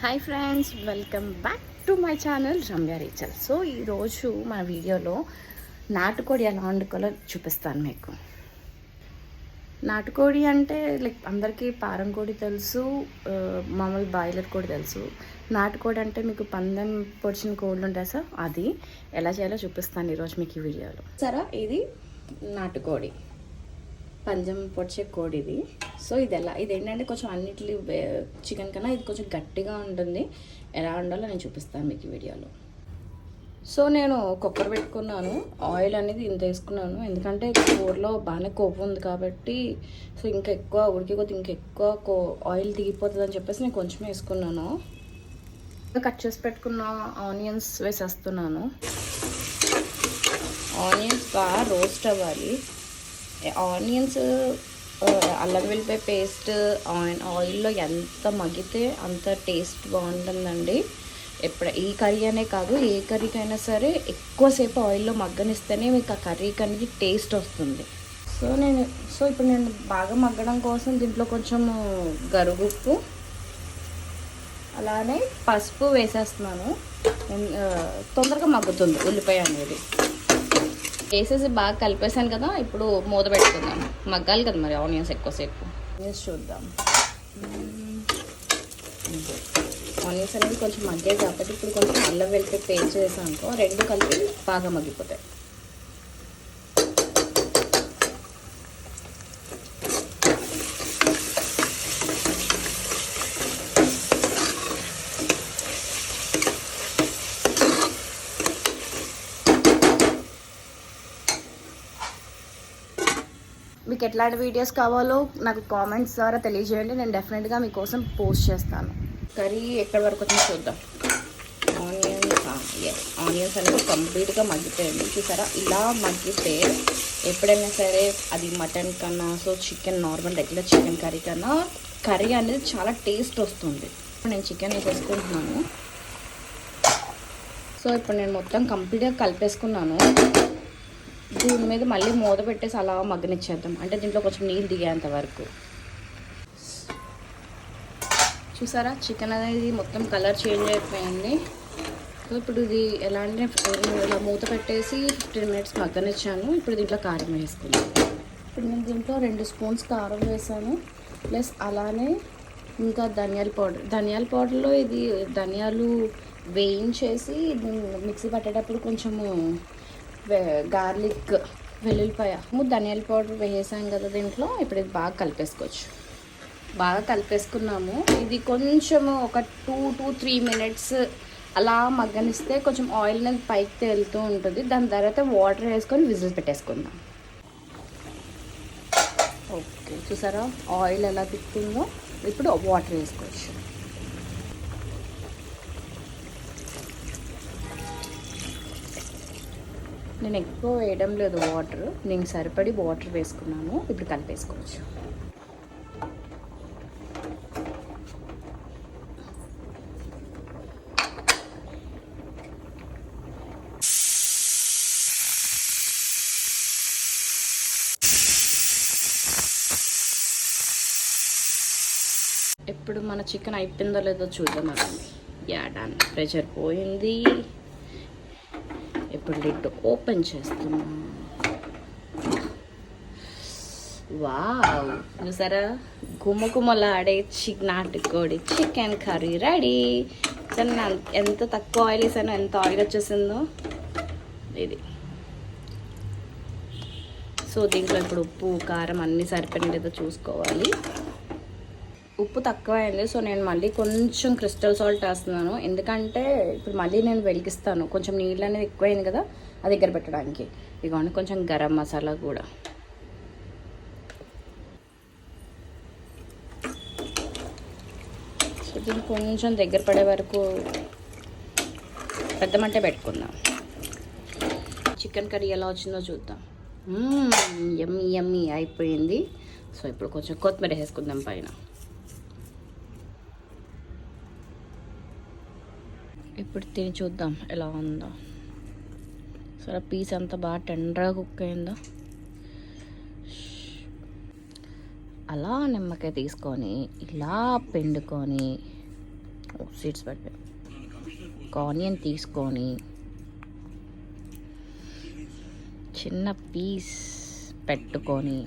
Hi friends, welcome back to my channel Ramya రీచల్. So ఈరోజు మన వీడియోలో నాటుకోడి ఎలా వండుకోవాలో చూపిస్తాను మీకు. నాటుకోడి అంటే లైక్ అందరికీ పారం కోడి తెలుసు, మామూలు బాయిలర్ కోడి తెలుసు. నాటుకోడి అంటే మీకు పందెం పొడిచిన కోళ్ళు ఉంటాయి సార్, అది ఎలా చేయాలో చూపిస్తాను ఈరోజు మీకు ఈ వీడియోలో. సరే, ఇది నాటుకోడి, పంజం పొడిచే కోడి ఇది. సో ఇది ఏంటంటే కొంచెం అన్నిటి చికెన్ కన్నా ఇది కొంచెం గట్టిగా ఉంటుంది. ఎలా ఉండాలో నేను చూపిస్తాను మీకు ఈ వీడియోలో. సో నేను కుక్కర్ పెట్టుకున్నాను, ఆయిల్ అనేది ఇంత వేసుకున్నాను, ఎందుకంటే కూరలో బాగానే కొవ్వు ఉంది కాబట్టి. సో ఇంకా ఎక్కువ ఉడికి కొద్ది ఇంకా ఎక్కువ ఆయిల్ దిగిపోతుంది అని చెప్పేసి నేను కొంచెం వేసుకున్నాను. కట్ చేసి పెట్టుకున్న ఆనియన్స్ వేసేస్తున్నాను. ఆనియన్స్ బాగా రోస్ట్ అవ్వాలి. ఆనియన్స్, అల్లం వెల్లిపాయ పేస్ట్ ఆయిల్లో ఎంత మగ్గితే అంత టేస్ట్ బాగుంటుందండి. ఈ కర్రీ అనే కాదు, ఏ కర్రీకైనా సరే ఎక్కువసేపు ఆయిల్లో మగ్గనిస్తేనే మీకు ఆ కర్రీకి అనేది టేస్ట్ వస్తుంది. సో ఇప్పుడు నేను బాగా మగ్గడం కోసం దీంట్లో కొంచెం గరుగుప్పు అలానే పసుపు వేసేస్తున్నాను. తొందరగా మగ్గుతుంది ఉల్లిపాయ అనేది. వేసేసి బాగా కలిపేసాను కదా, ఇప్పుడు మూత పెట్టుకుందాం. మగ్గాలి కదా మరి ఆనియన్స్ ఎక్కువసేపు. ఆనియన్స్ చూద్దాం. ఆనియన్స్ అనేది కొంచెం మగ్గాయి కాబట్టి ఇప్పుడు కొంచెం అల్లం వెల్లిపాయ పేస్ట్ చేసాను అనుకో, రెండు కలిపి బాగా మగ్గిపోతాయి. మీకు ఎట్లాంటి వీడియోస్ కావాలో నాకు కామెంట్స్ ద్వారా తెలియజేయండి, నేను డెఫినెట్గా మీకోసం పోస్ట్ చేస్తాను. కర్రీ ఎక్కడి వరకు వచ్చినా చూద్దాం. ఆనియన్స్ అనేది కంప్లీట్గా మగ్గిపోయింది చూసారా. ఇలా మగ్గితే ఎప్పుడైనా సరే అది మటన్ కన్నా, so chicken normal regular chicken curry కన్నా కర్రీ అనేది చాలా టేస్ట్ వస్తుంది. ఇప్పుడు నేను చికెన్ వేసేసుకుంటున్నాను. సో ఇప్పుడు నేను మొత్తం కంప్లీట్గా కలిపేసుకున్నాను. దీని మీద మళ్ళీ మూత పెట్టేసి అలా మగ్గనిచ్చేద్దాం, అంటే దీంట్లో కొంచెం నీళ్ళు దిగేంత వరకు. చూసారా, చికెన్ అనేది మొత్తం కలర్ చేంజ్ అయిపోయింది. సో ఇప్పుడు ఇది ఎలా అంటే ఇలా మూత పెట్టేసి 15 మినిట్స్ మగ్గనిచ్చాను. ఇప్పుడు దీంట్లో కారం వేసుకున్నాను. ఇప్పుడు నేను దీంట్లో 2 స్పూన్స్ కారం వేసాను, ప్లస్ అలానే ఇంకా ధనియాల పౌడర్లో ఇది ధనియాలు వేయించేసి మిక్సీ పట్టేటప్పుడు కొంచెము గార్లిక్, వెల్లుల్లిపాయ, ధనియాల పౌడర్ వేసాం కదా దీంట్లో. ఇప్పుడు ఇది బాగా కలిపేసుకోవచ్చు. బాగా కలిపేసుకున్నాము. ఇది కొంచెం ఒక 2 to 3 మినిట్స్ అలా మగ్గనిస్తే కొంచెం ఆయిల్ అనేది పైకి తేలుతూ ఉంటుంది. దాని తర్వాత వాటర్ వేసుకొని విజిల్ పెట్టేసుకుందాం. ఓకే, చూసారా ఆయిల్ ఎలా తిప్పుతుందో. ఇప్పుడు వాటర్ వేసుకోవచ్చు. నేను ఎక్కువ వేయడం లేదు వాటర్, నేను సరిపడి వాటర్ వేసుకున్నాను. ఇప్పుడు కలిపేసుకోవచ్చు. ఇప్పుడు మన చికెన్ అయిపోయిందో లేదో చూద్దాం. డన్, ప్రెషర్ పోయింది. ఇప్పుడు లిడ్ ఓపెన్ చేస్తున్నాం. వావ్, చూసారా గుమ్మలాడే నాటుకోడి చికెన్ కర్రీ రెడీ. ఎంత తక్కువ ఆయిల్ వేసానో ఎంత ఆయిల్ వచ్చేసిందో ఇది. సో దీంట్లో ఇప్పుడు ఉప్పు కారం అన్నీ సరిపోయిన లేదో చూసుకోవాలి. ఉప్పు తక్కువ అయింది, సో నేను మళ్ళీ కొంచెం క్రిస్టల్ సాల్ట్ వేస్తున్నాను. ఎందుకంటే ఇప్పుడు మళ్ళీ నేను వెలిగిస్తాను, కొంచెం నీళ్ళు అనేది ఎక్కువైంది కదా అది దగ్గర పెట్టడానికి. ఇదిగోండి కొంచెం గరం మసాలా కూడా. సో దీన్ని కొంచెం దగ్గర పడే వరకు పెద్ద మంటే పెట్టుకుందాం. చికెన్ కర్రీ ఎలా వచ్చిందో చూద్దాం. యమ్మీ యమ్మీ అయిపోయింది. సో ఇప్పుడు కొంచెం కొత్తిమీర వేసుకుందాం పైన. ఇప్పుడు తిని చూద్దాం ఎలా ఉందో. సరే, పీస్ అంతా బాగా టెండర్గా కుక్ అయిందో. అలా నిమ్మకాయ తీసుకొని ఇలా పిండుకొని సీడ్స్ పడిపోయి. ఒక ఆనియన్ తీసుకొని చిన్న పీస్ పెట్టుకొని